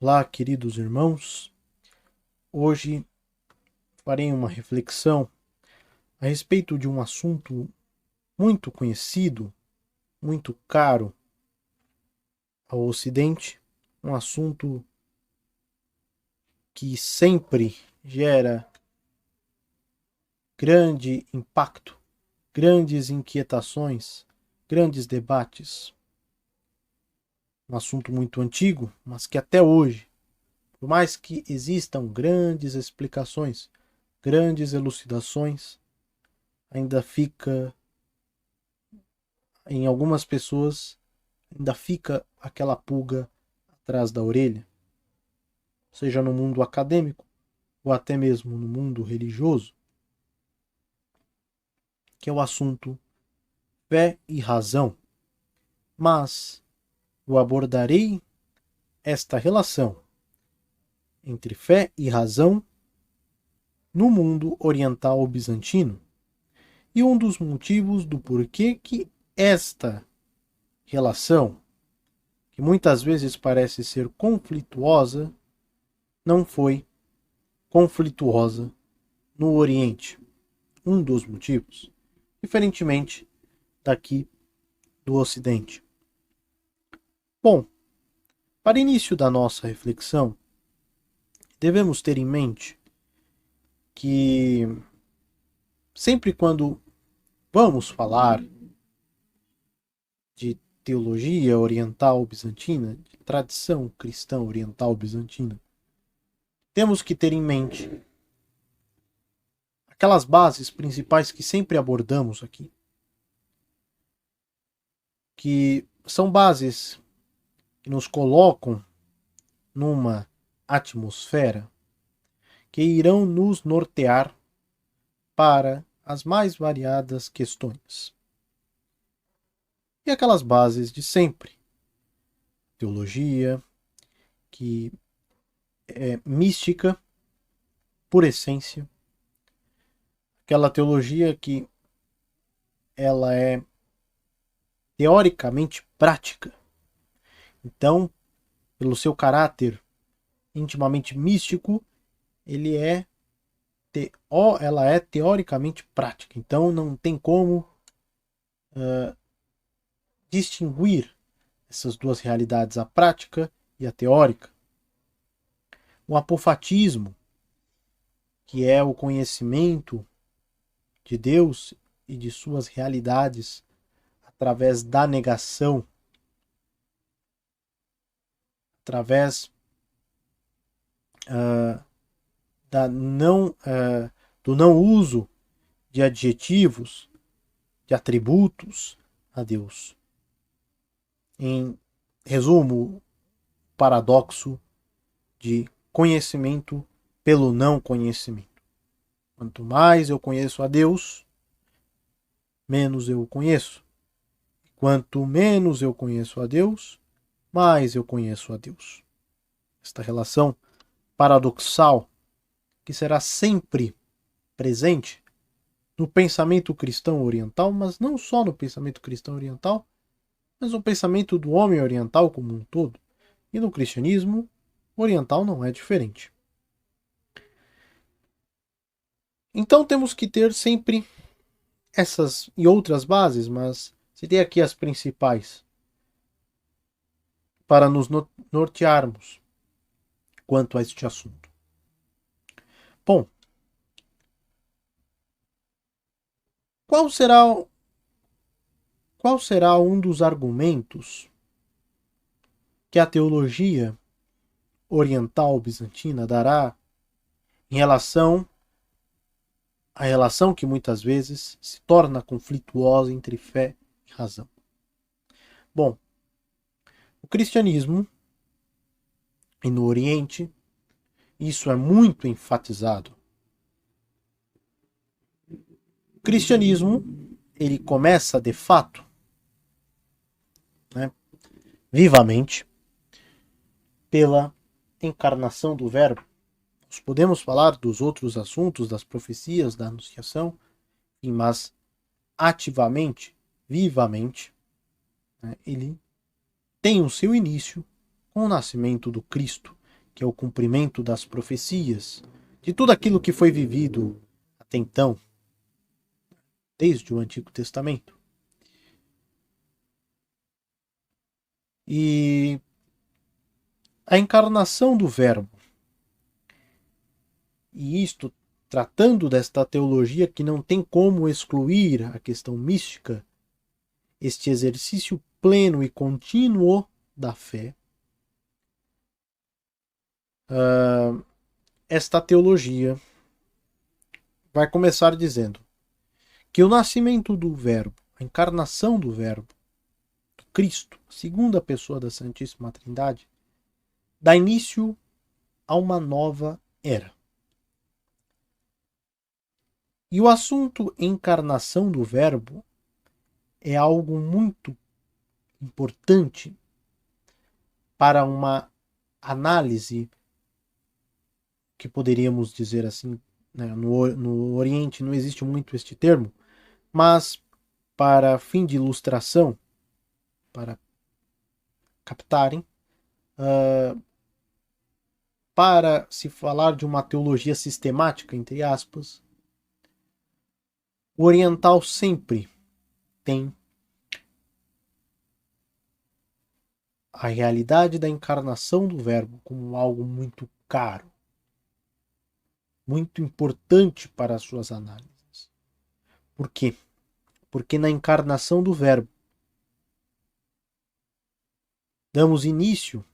Olá, queridos irmãos. Hoje farei uma reflexão a respeito de um assunto muito conhecido, muito caro ao Ocidente, um assunto que sempre gera grande impacto, grandes inquietações, grandes debates. Um assunto muito antigo, mas que até hoje, por mais que existam grandes explicações, grandes elucidações, ainda fica em algumas pessoas ainda fica aquela pulga atrás da orelha, seja no mundo acadêmico ou até mesmo no mundo religioso, que é o assunto fé e razão. Mas eu abordarei esta relação entre fé e razão no mundo oriental bizantino e um dos motivos do porquê que esta relação, que muitas vezes parece ser conflituosa, não foi conflituosa no Oriente. Um dos motivos, diferentemente daqui do Ocidente. Bom, para início da nossa reflexão, devemos ter em mente que sempre quando vamos falar de teologia oriental bizantina, de tradição cristã oriental bizantina, temos que ter em mente aquelas bases principais que sempre abordamos aqui, que são bases que nos colocam numa atmosfera que irão nos nortear para as mais variadas questões. E aquelas bases de sempre. Teologia, que é mística por essência. Aquela teologia que ela é teoricamente prática. Então, pelo seu caráter intimamente místico, ela é teoricamente prática. Então, não tem como distinguir essas duas realidades, a prática e a teórica. O apofatismo, que é o conhecimento de Deus e de suas realidades através da negação, através uh, da não, do não uso de adjetivos, de atributos a Deus. Em resumo, paradoxo de conhecimento pelo não conhecimento. Quanto mais eu conheço a Deus, menos eu o conheço. Quanto menos eu conheço a Deus, mais eu conheço a Deus. Esta relação paradoxal que será sempre presente no pensamento cristão oriental, mas não só no pensamento cristão oriental, mas no pensamento do homem oriental como um todo. E no cristianismo oriental não é diferente. Então temos que ter sempre essas e outras bases, mas citei aqui as principais para nos nortearmos quanto a este assunto. Bom, qual será um dos argumentos que a teologia oriental bizantina dará em relação à relação que muitas vezes se torna conflituosa entre fé e razão? Bom, o cristianismo e no Oriente isso é muito enfatizado. O cristianismo ele começa de fato, né, vivamente, pela encarnação do Verbo. Nós podemos falar dos outros assuntos, das profecias, da anunciação, mas ativamente, vivamente, né, ele tem o seu início com o nascimento do Cristo, que é o cumprimento das profecias, de tudo aquilo que foi vivido até então, desde o Antigo Testamento. E a encarnação do Verbo, e isto tratando desta teologia que não tem como excluir a questão mística, este exercício pleno e contínuo da fé, esta teologia vai começar dizendo que o nascimento do Verbo, a encarnação do Verbo, do Cristo, segunda pessoa da Santíssima Trindade, dá início a uma nova era. E o assunto encarnação do Verbo é algo muito importante para uma análise que poderíamos dizer assim, né, no Oriente não existe muito este termo, mas para fim de ilustração, para captarem, para se falar de uma teologia sistemática, entre aspas, o oriental sempre tem a realidade da encarnação do Verbo como algo muito caro, muito importante para as suas análises. Por quê? Porque na encarnação do Verbo damos início,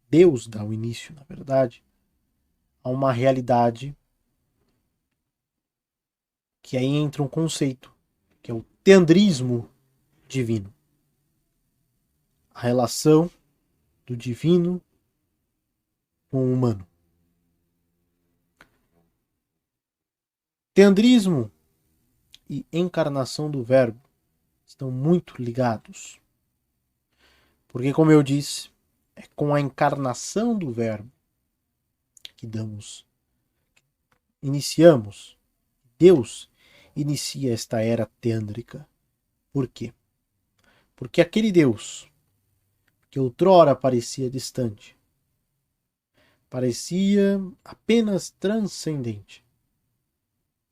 Deus dá o início, na verdade, a uma realidade que aí entra um conceito, que é o teandrismo divino. A relação do divino com o humano. Teandrismo e encarnação do Verbo estão muito ligados. Porque, como eu disse, é com a encarnação do Verbo que iniciamos. Deus inicia esta era teândrica. Por quê? Porque aquele Deus que outrora parecia distante, parecia apenas transcendente,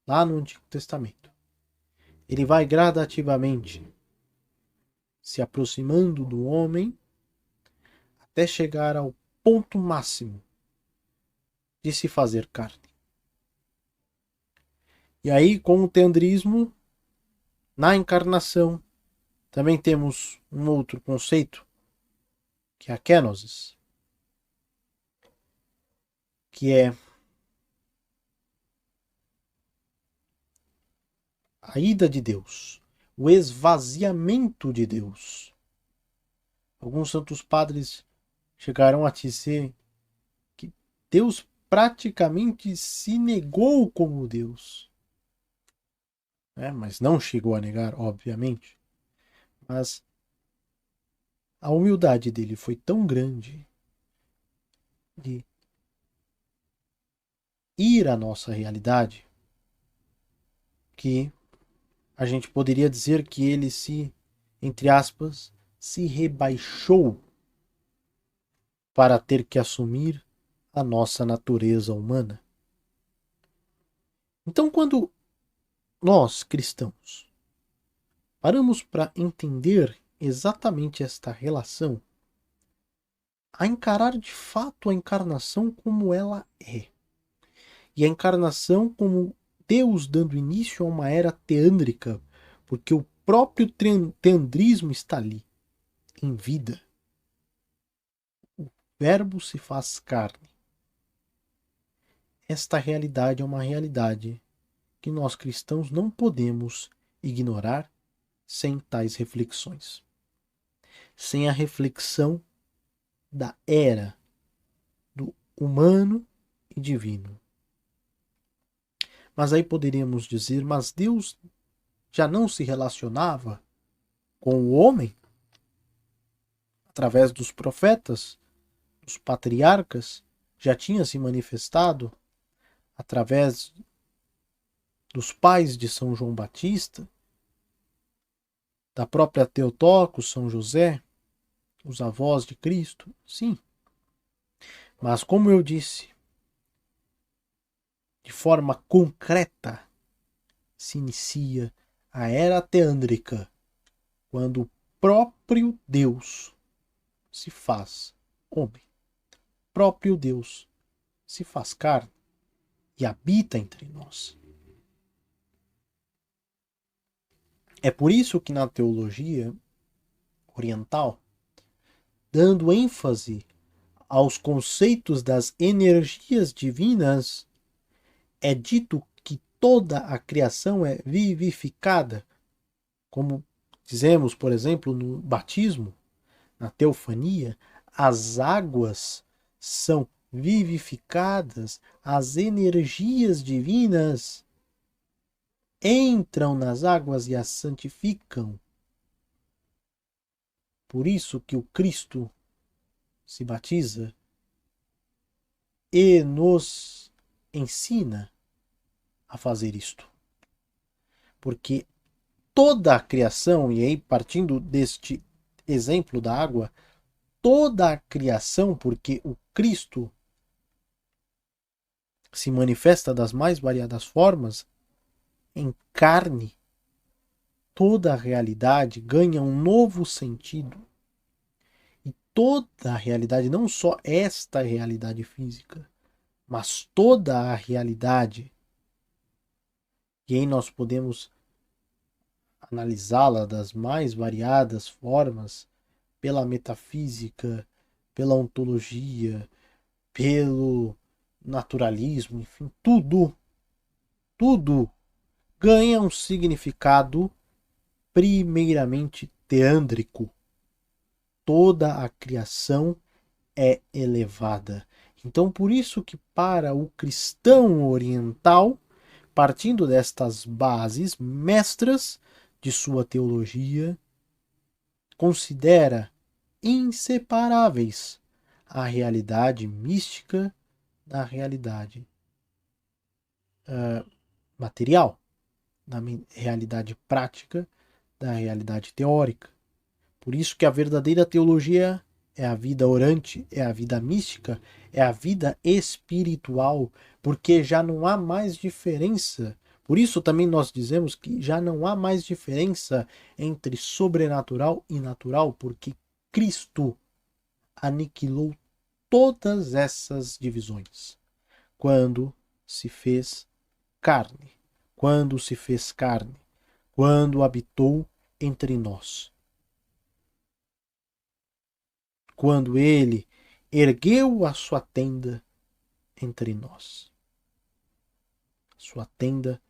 lá no Antigo Testamento, ele vai gradativamente se aproximando do homem até chegar ao ponto máximo de se fazer carne. E aí, com o teandrismo, na encarnação, também temos um outro conceito, que é a kenosis, que é a ida de Deus, o esvaziamento de Deus. Alguns santos padres chegaram a dizer que Deus praticamente se negou como Deus. Mas não chegou a negar, obviamente. Mas a humildade dele foi tão grande de ir à nossa realidade que a gente poderia dizer que ele se, entre aspas, se rebaixou para ter que assumir a nossa natureza humana. Então, quando nós, cristãos, paramos para entender exatamente esta relação, a encarar de fato a encarnação como ela é, e a encarnação como Deus dando início a uma era teândrica, porque o próprio teandrismo está ali, em vida. O Verbo se faz carne. Esta realidade é uma realidade que nós cristãos não podemos ignorar sem tais reflexões. Sem a reflexão da era do humano e divino. Mas aí poderíamos dizer, mas Deus já não se relacionava com o homem através dos profetas, dos patriarcas, já tinha se manifestado através dos pais de São João Batista, da própria Theotokos, São José, os avós de Cristo? Sim. Mas, como eu disse, de forma concreta, se inicia a Era Teândrica, quando o próprio Deus se faz homem. O próprio Deus se faz carne e habita entre nós. É por isso que na teologia oriental, dando ênfase aos conceitos das energias divinas, é dito que toda a criação é vivificada, como dizemos, por exemplo, no batismo, na teofania, as águas são vivificadas, as energias divinas entram nas águas e as santificam. Por isso que o Cristo se batiza e nos ensina a fazer isto. Porque toda a criação, e aí partindo deste exemplo da água, toda a criação, porque o Cristo se manifesta das mais variadas formas, em carne, toda a realidade ganha um novo sentido. E toda a realidade, não só esta realidade física, mas toda a realidade, e aí nós podemos analisá-la das mais variadas formas, pela metafísica, pela ontologia, pelo naturalismo, enfim, tudo ganha um significado primeiramente teândrico. Toda a criação é elevada. Então, por isso que para o cristão oriental, partindo destas bases mestras de sua teologia, considera inseparáveis a realidade mística da realidade material, da realidade prática, da realidade teórica. Por isso que a verdadeira teologia é a vida orante, é a vida mística, é a vida espiritual, porque já não há mais diferença. Por isso também nós dizemos que já não há mais diferença entre sobrenatural e natural, porque Cristo aniquilou todas essas divisões quando se fez carne, quando se fez carne, quando habitou entre nós. Quando ele ergueu a sua tenda entre nós. Sua tenda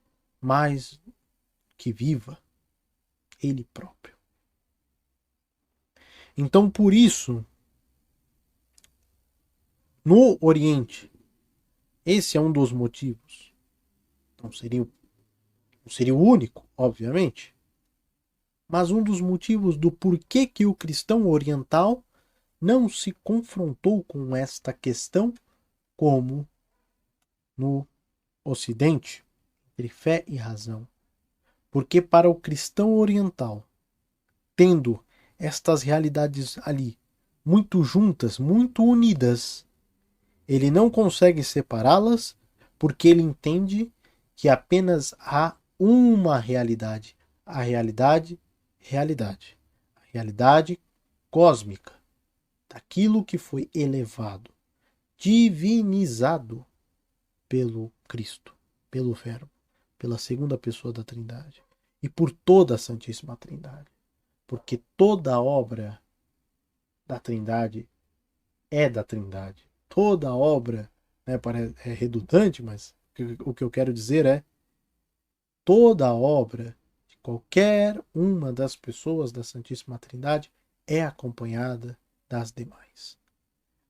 mais que viva, ele próprio. Então, por isso, no Oriente, esse é um dos motivos. Não seria o único, obviamente, mas um dos motivos do porquê que o cristão oriental não se confrontou com esta questão como no Ocidente, entre fé e razão. Porque para o cristão oriental, tendo estas realidades ali muito juntas, muito unidas, ele não consegue separá-las porque ele entende que apenas há uma realidade, a realidade a realidade cósmica, daquilo que foi elevado, divinizado pelo Cristo, pelo Verbo, pela segunda pessoa da Trindade e por toda a Santíssima Trindade. Porque toda a obra da Trindade é da Trindade. Toda a obra, né, é redundante, mas o que eu quero dizer é toda a obra de qualquer uma das pessoas da Santíssima Trindade é acompanhada das demais.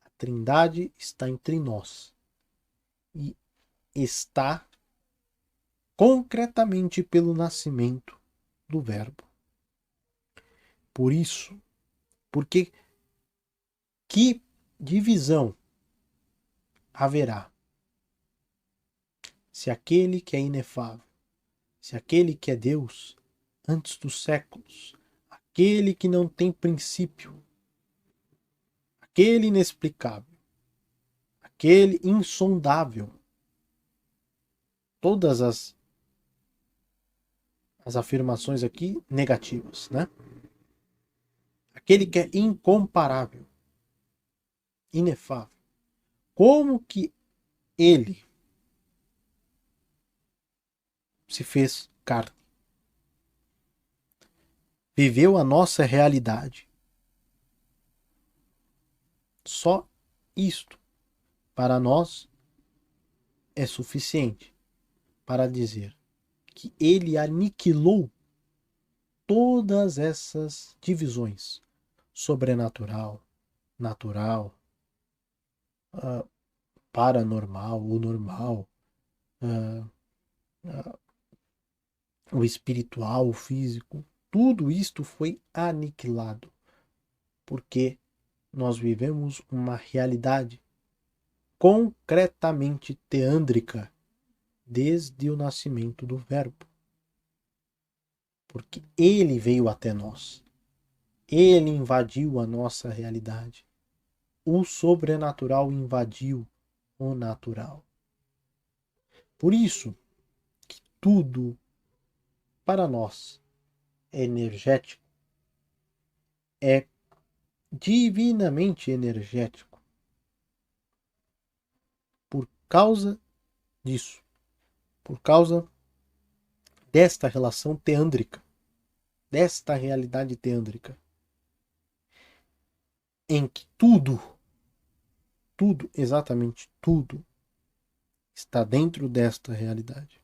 A Trindade está entre nós e está concretamente pelo nascimento do Verbo. Por isso, porque que divisão haverá se aquele que é inefável, se aquele que é Deus antes dos séculos, aquele que não tem princípio, aquele inexplicável, aquele insondável. Todas as afirmações aqui negativas, né? Aquele que é incomparável, inefável. Como que ele se fez carne? Viveu a nossa realidade. Só isto para nós é suficiente para dizer que ele aniquilou todas essas divisões: sobrenatural, natural, paranormal, o normal, o espiritual, o físico. Tudo isto foi aniquilado, porque nós vivemos uma realidade concretamente teândrica desde o nascimento do Verbo. Porque ele veio até nós. Ele invadiu a nossa realidade. O sobrenatural invadiu o natural. Por isso que tudo para nós é energético, é divinamente energético. Por causa disso, por causa desta relação teândrica, desta realidade teândrica, em que tudo, exatamente tudo, está dentro desta realidade.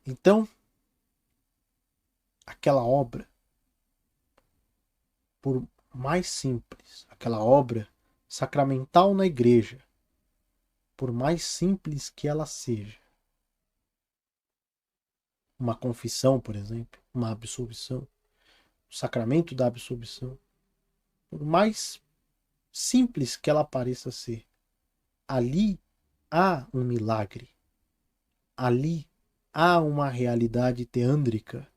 Então, aquela obra, por mais simples, aquela obra sacramental na igreja, por mais simples que ela seja, uma confissão, por exemplo, uma absolvição, o sacramento da absolvição, por mais simples que ela pareça ser, ali há um milagre, ali há uma realidade teândrica,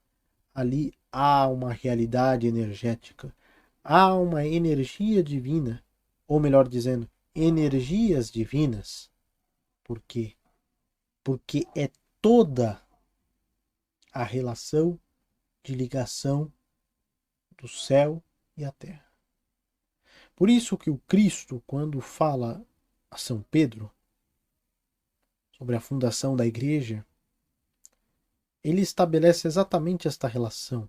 ali há uma realidade energética, há uma energia divina, ou melhor dizendo, energias divinas. Por quê? Porque é toda a relação de ligação do céu e a terra. Por isso que o Cristo, quando fala a São Pedro sobre a fundação da igreja, ele estabelece exatamente esta relação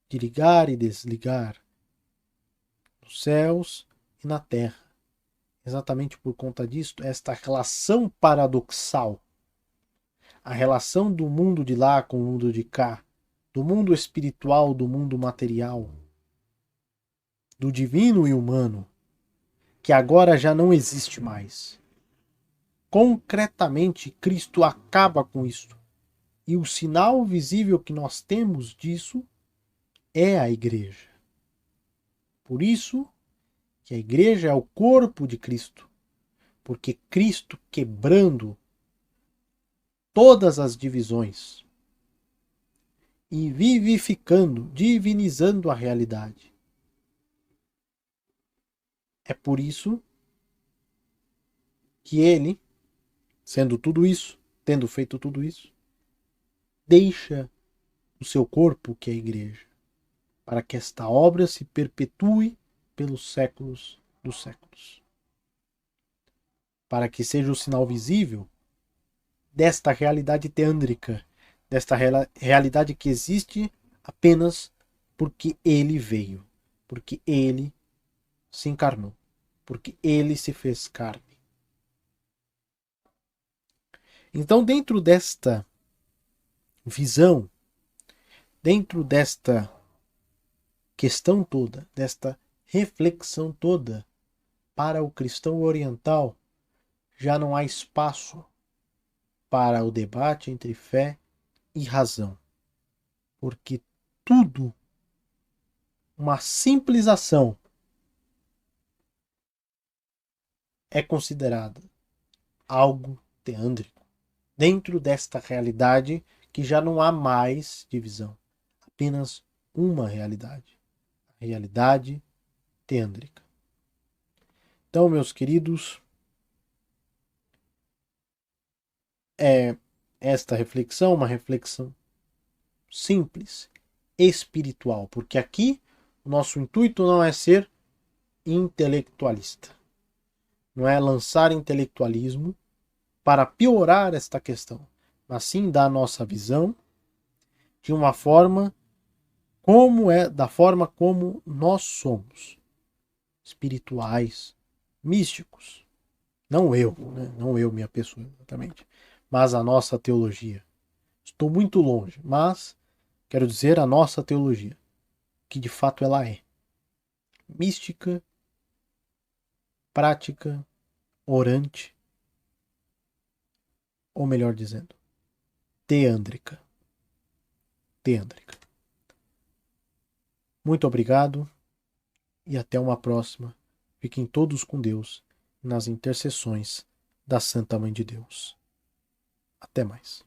de ligar e desligar nos céus e na terra. Exatamente por conta disso, esta relação paradoxal, a relação do mundo de lá com o mundo de cá, do mundo espiritual, do mundo material, do divino e humano, que agora já não existe mais. Concretamente, Cristo acaba com isso. E o sinal visível que nós temos disso é a igreja. Por isso que a igreja é o corpo de Cristo, porque Cristo, quebrando todas as divisões e vivificando, divinizando a realidade. É por isso que ele, sendo tudo isso, tendo feito tudo isso, deixa o seu corpo, que é a igreja, para que esta obra se perpetue pelos séculos dos séculos. Para que seja o sinal visível desta realidade teândrica, desta realidade que existe apenas porque ele veio, porque ele se encarnou, porque ele se fez carne. Então, dentro desta visão, dentro desta questão toda, desta reflexão toda, para o cristão oriental, já não há espaço para o debate entre fé e razão. Porque tudo, uma simples ação, é considerada algo teândrico. Dentro desta realidade que já não há mais divisão. Apenas uma realidade. A realidade teândrica. Então, meus queridos, esta reflexão, uma reflexão simples, espiritual, porque aqui o nosso intuito não é ser intelectualista, não é lançar intelectualismo para piorar esta questão, mas sim dar a nossa visão de uma forma da forma como nós somos, espirituais, místicos. Não eu, né? Não eu, minha pessoa, exatamente, mas a nossa teologia. Estou muito longe, mas quero dizer a nossa teologia, que de fato ela é mística, prática, orante, ou melhor dizendo, teândrica. Teândrica. Muito obrigado e até uma próxima. Fiquem todos com Deus nas intercessões da Santa Mãe de Deus. Até mais.